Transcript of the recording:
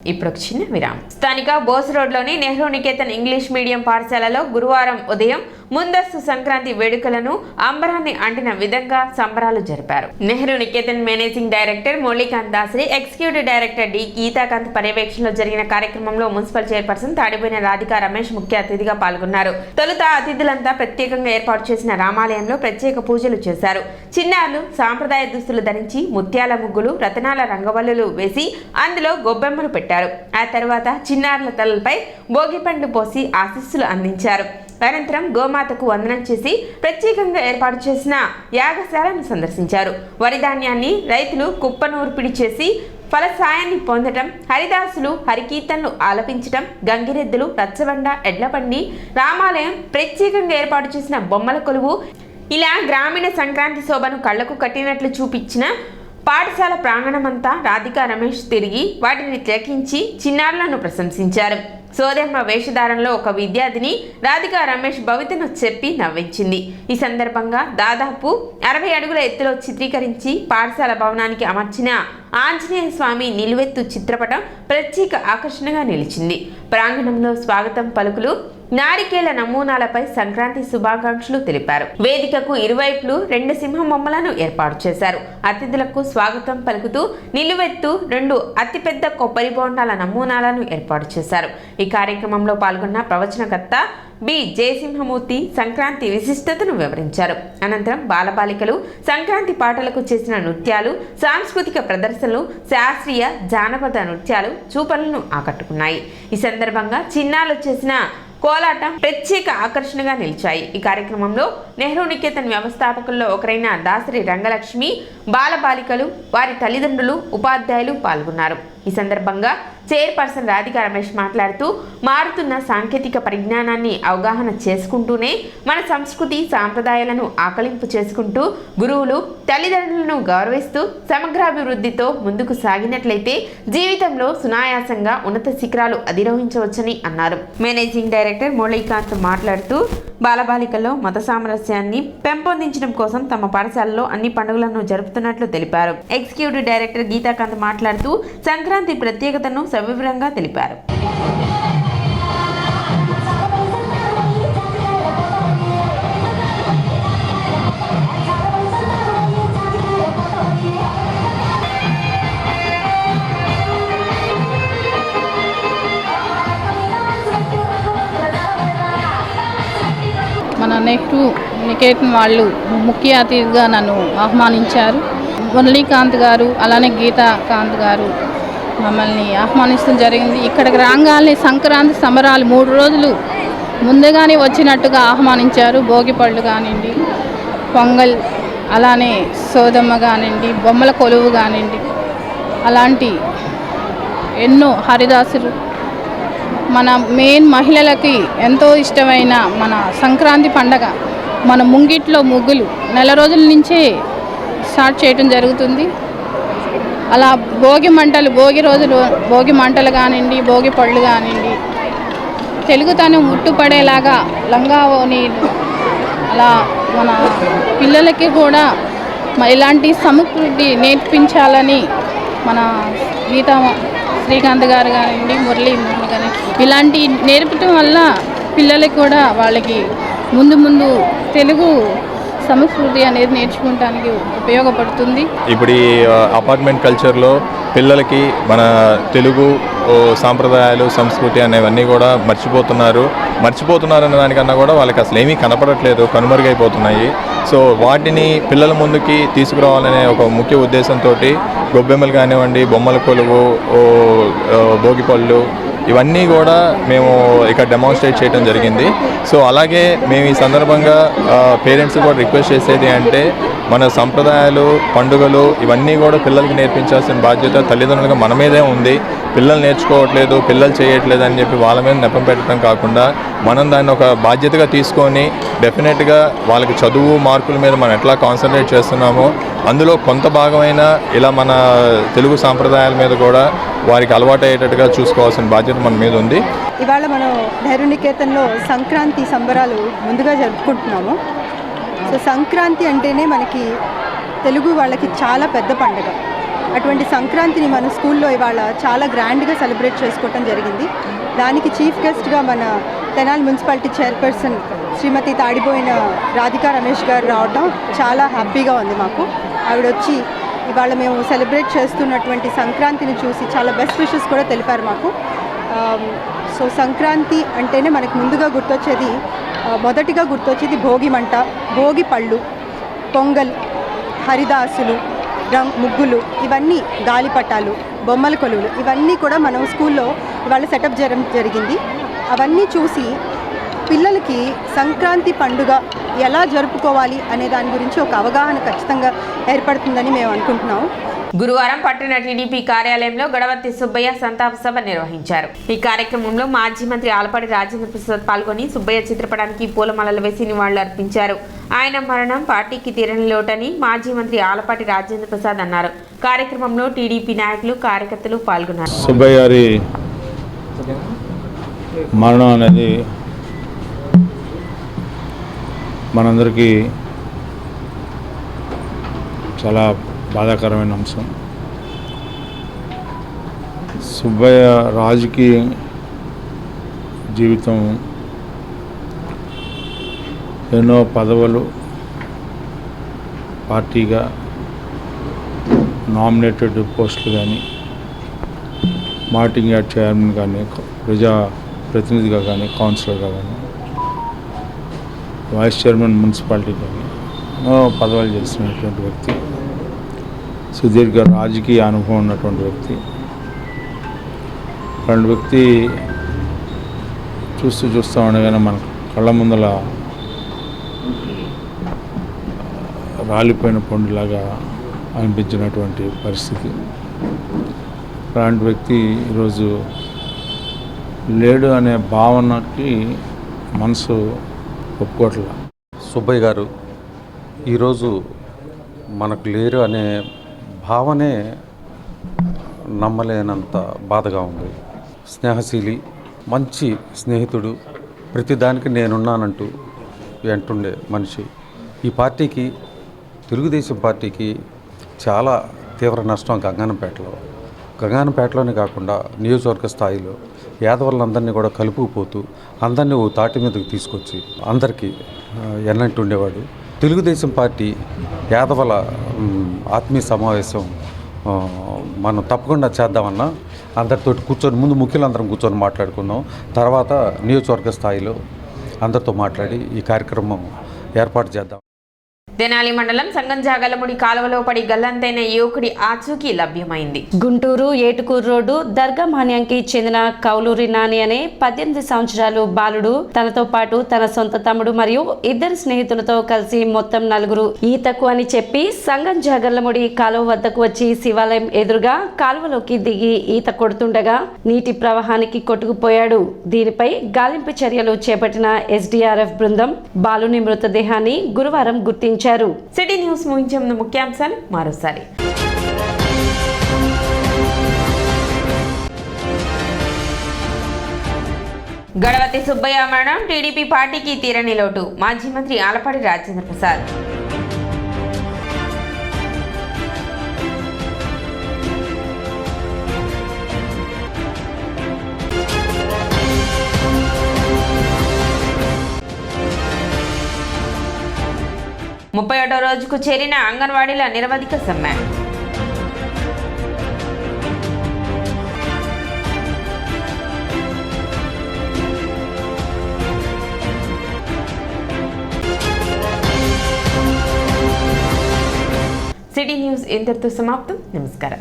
ఇప్పుడు ఒక చిన్న విరామం. స్థానిక బోస్ రోడ్లోని నెహ్రూ నికేతన్ ఇంగ్లీష్ మీడియం పాఠశాలలో గురువారం ఉదయం ముందస్తు సంక్రాంతి వేడుకలను అంబరాన్ని అంటిన విధంగా సంబరాలు జరిపారు. Nehru Niketan managing director Muralikanth Dasari, executive director D Geethakanth పర్యవేక్షణలో జరిగిన కార్యక్రమంలో మున్సిపల్ చైర్పర్సన్ తాడిపోయిన రాధికా రమేష్ ముఖ్య అతిథిగా పాల్గొన్నారు. తొలుత అతిథులంతా ప్రత్యేకంగా ఏర్పాటు చేసిన రామాలయంలో ప్రత్యేక పూజలు చేశారు. చిన్నారులు సాంప్రదాయ దుస్తులు ధరించి ముత్యాల ముగ్గులు, రతనాల రంగవల్లులు వేసి అందులో గొబ్బెమ్మలు పెట్టారు. ఆ తర్వాత చిన్నారుల తలలపై భోగి పండ్లు పోసి ఆశీస్సులు అందించారు. అనంతరం గోమాతకు వందనం చేసి ప్రత్యేకంగా ఏర్పాటు చేసిన యాగశాలను సందర్శించారు. వరి ధాన్యాన్ని రైతులు కుప్పనూర్పిడి చేసి ఫలసాయాన్ని పొందటం, హరిదాసులు హరికీర్తనలు ఆలపించటం, గంగిరెద్దులు, రచ్చబండ, ఎడ్లబండి, రామాలయం, ప్రత్యేకంగా ఏర్పాటు చేసిన బొమ్మల కొలువు, ఇలా గ్రామీణ సంక్రాంతి శోభను కళ్లకు కట్టినట్లు చూపించిన పాఠశాల ప్రాంగణమంతా రాధికా రమేష్ తిరిగి వాటిని తిలకించి చిన్నారులను ప్రశంసించారు. సోదమ్మ వేషధారంలో ఒక విద్యార్థిని రాధికా రమేష్ భవితను చెప్పి నవ్వించింది. ఈ సందర్భంగా దాదాపు 60 అడుగుల ఎత్తులో చిత్రీకరించి పాఠశాల భవనానికి అమర్చిన ఆంజనేయ స్వామి నిలువెత్తు చిత్రపటం ప్రత్యేక ఆకర్షణగా నిలిచింది. ప్రాంగణంలో స్వాగతం పలుకులు, నారికేళ్ల నమూనాలపై సంక్రాంతి శుభాకాంక్షలు తెలిపారు. వేదికకు ఇరువైపులు 2 సింహం బొమ్మలను ఏర్పాటు చేశారు. అతిథులకు స్వాగతం పలుకుతూ నిలువెత్తు 2 అతిపెద్ద కొబ్బరి బొండాల నమూనాలను ఏర్పాటు చేశారు. ఈ కార్యక్రమంలో పాల్గొన్న ప్రవచనకర్త బి జయసింహమూర్తి సంక్రాంతి విశిష్టతను వివరించారు. అనంతరం బాలబాలికలు సంక్రాంతి పాటలకు చేసిన నృత్యాలు, సాంస్కృతిక ప్రదర్శనలు, శాస్త్రీయ జానపద నృత్యాలు చూపలను ఆకట్టుకున్నాయి. ఈ సందర్భంగా చిన్నారులు చేసిన కోలాటం ప్రత్యేక ఆకర్షణగా నిలిచాయి. ఈ కార్యక్రమంలో నెహ్రూ నికేతన్ వ్యవస్థాపకుల్లో ఒకరైన దాసరి రంగలక్ష్మి, బాలబాలికలు, వారి తల్లిదండ్రులు, ఉపాధ్యాయులు పాల్గొన్నారు. ఈ సందర్భంగా చైర్పర్సన్ రాధికా రమేష్ మాట్లాడుతూ, మారుతున్న సాంకేతిక పరిజ్ఞానాన్ని అవగాహన చేసుకుంటూనే మన సంస్కృతి సాంప్రదాయాలను ఆకలింపు చేసుకుంటూ గురువులు, తల్లిదండ్రులను గౌరవిస్తూ సమగ్రాభివృద్ధితో ముందుకు సాగినట్లయితే జీవితంలో సునాయాసంగా ఉన్నత శిఖరాలు అధిరోహించవచ్చని అన్నారు. మేనేజింగ్ డైరెక్టర్ మురళీకాంత్ మాట్లాడుతూ, బాలబాలికల్లో మత సామరస్యాన్ని పెంపొందించడం కోసం తమ పాఠశాలలో అన్ని పండుగలను జరుపుతున్నట్లు తెలిపారు. ఎగ్జిక్యూటివ్ డైరెక్టర్ గీతాకాంత్ మాట్లాడుతూ సంక్రాంతి ప్రత్యేకతను సవివరంగా తెలిపారు. మన నెహ్రూ నికేతన్ వాళ్ళు ముఖ్య అతిథిగా నన్ను ఆహ్వానించారు. మురళీకాంత్ గారు, అలానే గీతాకాంత్ గారు మమ్మల్ని ఆహ్వానించడం జరిగింది. ఇక్కడికి రాగానే సంక్రాంతి సంబరాలు 3 రోజులు ముందుగానే వచ్చినట్టుగా ఆహ్వానించారు. భోగిపళ్ళు కానివ్వండి, పొంగల్, అలానే సోదమ్మ కానివ్వండి, బొమ్మల కొలువు కానివ్వండి, అలాంటి ఎన్నో హరిదాసులు, మన మెయిన్ మహిళలకి ఎంతో ఇష్టమైన మన సంక్రాంతి పండగ, మన ముంగిట్లో ముగ్గులు నెల రోజుల నుంచే స్టార్ట్ చేయడం జరుగుతుంది. అలా భోగి మంటలు, భోగి రోజులు భోగి మంటలు కానివ్వండి, భోగి పళ్ళు కానివ్వండి, తెలుగుతనం ఉట్టుపడేలాగా లంగా ఓని, అలా మన పిల్లలకి కూడా ఇలాంటి సంస్కృతి నేర్పించాలని మన గీతా శ్రీకాంత్ గారు కానివ్వండి, మురళీ కానీ ఇలాంటి నేర్పటం వల్ల పిల్లలకి కూడా వాళ్ళకి ముందు ముందు తెలుగు సంస్కృతి అనేది నేర్చుకోవడానికి ఉపయోగపడుతుంది. ఇప్పుడు ఈ అపార్ట్మెంట్ కల్చర్లో పిల్లలకి మన తెలుగు సాంప్రదాయాలు, సంస్కృతి అనేవన్నీ కూడా మర్చిపోతున్నారన్న దానికన్నా కూడా వాళ్ళకి అసలు ఏమీ కనపడట్లేదు, కనుమరుగైపోతున్నాయి. సో వాటిని పిల్లల ముందుకి తీసుకురావాలనే ఒక ముఖ్య ఉద్దేశంతో గొబ్బెమ్మలు కానివ్వండి, బొమ్మల కొలువు, భోగిపళ్ళు, ఇవన్నీ కూడా మేము ఇక్కడ డెమాన్స్ట్రేట్ చేయడం జరిగింది. సో అలాగే మేము ఈ సందర్భంగా పేరెంట్స్ కూడా రిక్వెస్ట్ చేసేది అంటే, మన సంప్రదాయాలు, పండుగలు ఇవన్నీ కూడా పిల్లలకి నేర్పించాల్సిన బాధ్యత తల్లిదండ్రులుగా మన మీదే ఉంది. పిల్లలు నేర్చుకోవట్లేదు, పిల్లలు చేయట్లేదు అని చెప్పి వాళ్ళ మీద నెపం పెట్టడం కాకుండా మనం దాన్ని ఒక బాధ్యతగా తీసుకొని డెఫినెట్గా వాళ్ళకి చదువు, మార్కుల మీద మనం ఎట్లా కాన్సన్ట్రేట్ చేస్తున్నామో అందులో కొంత భాగమైన ఇలా మన తెలుగు సాంప్రదాయాల మీద కూడా వారికి అలవాటు అయ్యేటట్టుగా చూసుకోవాల్సిన బాధ్యత మన మీద ఉంది. ఇవాళ మనం నెహ్రూ నికేతన్లో సంక్రాంతి సంబరాలు ముందుగా జరుపుకుంటున్నాము. సో సంక్రాంతి అంటేనే మనకి తెలుగు వాళ్ళకి చాలా పెద్ద పండుగ. అటువంటి సంక్రాంతిని మన స్కూల్లో ఇవాళ చాలా గ్రాండ్గా సెలబ్రేట్ చేసుకోవటం జరిగింది. దానికి చీఫ్ గెస్ట్గా మన తెనాలి మున్సిపాలిటీ చైర్పర్సన్ శ్రీమతి తాడిపోయిన రాధికా రమేష్ గారు రావడం చాలా హ్యాపీగా ఉంది మాకు. ఆవిడ వచ్చి ఇవాళ మేము సెలబ్రేట్ చేస్తున్నటువంటి సంక్రాంతిని చూసి చాలా బెస్ట్ విషెస్ కూడా తెలిపారు మాకు. సో సంక్రాంతి అంటేనే మనకు ముందుగా గుర్తొచ్చేది, మొదటిగా గుర్తొచ్చేది భోగి మంట, భోగి పళ్ళు, పొంగల్, హరిదాసులు, ముగ్గులు, ఇవన్నీ గాలిపటాలు, బొమ్మల కొలువులు, ఇవన్నీ కూడా మనం స్కూల్లో ఇవాళ సెటప్ చేయడం జరిగింది. అవన్నీ చూసి పిల్లలకి సంక్రాంతి పండుగ ఎలా జరుపుకోవాలి అనే దాని గురించి ఒక అవగాహన ఖచ్చితంగా ఏర్పడుతుందని మేము అనుకుంటున్నాము. గురువారం పట్టణ టీడీపీ కార్యాలయంలో గడవత్తి సుబ్బయ్య సంతాప సభ నిర్వహించారు. ఈ కార్యక్రమంలో మాజీ మంత్రి ఆలపాటి రాజేంద్ర ప్రసాద్ పాల్గొని సుబ్బయ్య చిత్రపటానికి పూలమాలలు వేసి నివాళులు అర్పించారు. ఆయన మరణం పార్టీకి తీరని లోటని మాజీ మంత్రి ఆలపాటి రాజేంద్ర ప్రసాద్ అన్నారు. కార్యక్రమంలో టీడీపీ నాయకులు, కార్యకర్తలు పాల్గొన్నారు. సుబ్బయ్య గారి మరణం అనేది మనందరికీ చాలా బాధాకరమైన అంశం. సుబ్బయ్య రాజకీయ జీవితం ఎన్నో పదవులు, పార్టీగా నామినేటెడ్ పోస్టులు కానీ, మార్టింగ్ యార్డ్ చైర్మన్ కానీ, ప్రజా ప్రతినిధిగా కానీ, కౌన్సిలర్గా కానీ, వైస్ చైర్మన్ మున్సిపాలిటీ కానీ ఎన్నో పదవులు చేస్తున్నటువంటి వ్యక్తి, సుదీర్ఘ రాజకీయ అనుభవం ఉన్నటువంటి వ్యక్తి. అలాంటి వ్యక్తి చూస్తూ ఉండగానే మన కళ్ళ ముందల రాలిపోయిన పండులాగా అనిపించినటువంటి పరిస్థితి. అలాంటి వ్యక్తి ఈరోజు లేడు అనే భావనకి మనసు ఒప్పుకోవట్లేదు. సుబ్బయ్య గారు ఈరోజు మనకు లేరు అనే భావనే నమ్మలేనంత బాధగా ఉంది. స్నేహశీలి, మంచి స్నేహితుడు, ప్రతిదానికి నేనున్నానంటూ అంటుండే మనిషి. ఈ పార్టీకి, తెలుగుదేశం పార్టీకి చాలా తీవ్ర నష్టం గంగానంపేటలోనే కాకుండా నియోజకవర్గ స్థాయిలో యాదవులందరినీ కూడా కలుపుకుపోతూ అందరినీ ఓ తాటి మీదకి తీసుకొచ్చి అందరికీ ఎన్నంటి ఉండేవాడు. తెలుగుదేశం పార్టీ యాదవుల ఆత్మీయ సమావేశం మనం తప్పకుండా చేద్దామన్నా అందరితో కూర్చొని, ముందు ముఖ్యులందరం కూర్చొని మాట్లాడుకుందాం, తర్వాత నియోజకవర్గ స్థాయిలో అందరితో మాట్లాడి ఈ కార్యక్రమం ఏర్పాటు చేద్దాం. తెనాలి మండలం సంగంజాగలముడి కాలువలో పడి గల్లంతైన యువకుడి ఆచూకీ లభ్యమైంది. గుంటూరు ఏటుకూరు రోడ్డు దర్గా మాన్యంకి చెందిన కౌలూరి నాని అనే 18 సంవత్సరాలు బాలుడు తనతో పాటు తన సొంత తమ్ముడు మరియు 2 స్నేహితులతో కలిసి మొత్తం 4 ఈతకు అని చెప్పి సంగంజాగలముడి కాలువ వద్దకు వచ్చి శివాలయం ఎదురుగా కాలువలోకి దిగి ఈత కొడుతుండగా నీటి ప్రవాహానికి కొట్టుకుపోయాడు. దీనిపై గాలింపు చర్యలు చేపట్టిన SDRF బృందం బాలుని మృతదేహాన్ని గురువారం గుర్తించారు. సిటీ న్యూస్ ముగించే ముందు ముఖ్యాంశాలు మరోసారి. గడవతి సుబ్బయ్య మరణం టీడీపీ పార్టీకి తీరని లోటు, మాజీ మంత్రి ఆలపాటి రాజేంద్ర ప్రసాద్. ముప్పై 31వ రోజుకు చేరిన అంగన్వాడీల నిరవధిక సమ్మె. సిటీ న్యూస్ ఇంతటితో సమాప్తం. నమస్కారం.